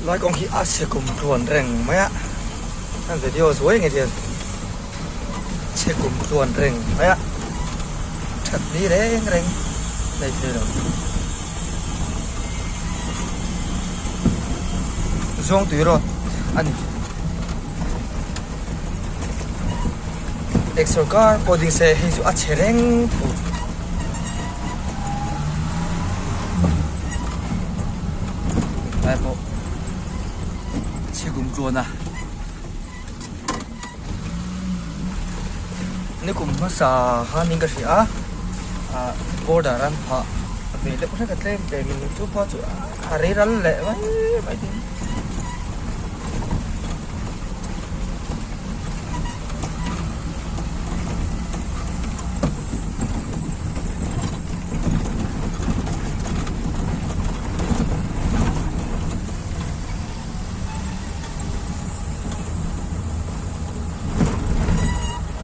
nói con khi ác sẽ cùng tuần rừng mấy ạ anh video suối nghe chưa sẽ cùng tuần rừng mấy ạ thật đi đấy rừng đây chưa rồi Zuangtui rồi anh extra car coding xe hay số ác reng đây bộ sẽ cùng tuần à ini kum masa haning ka siya borderan ha về lúc đó cái tem về mình chụp hoa chụp hariral lệ vậy vậy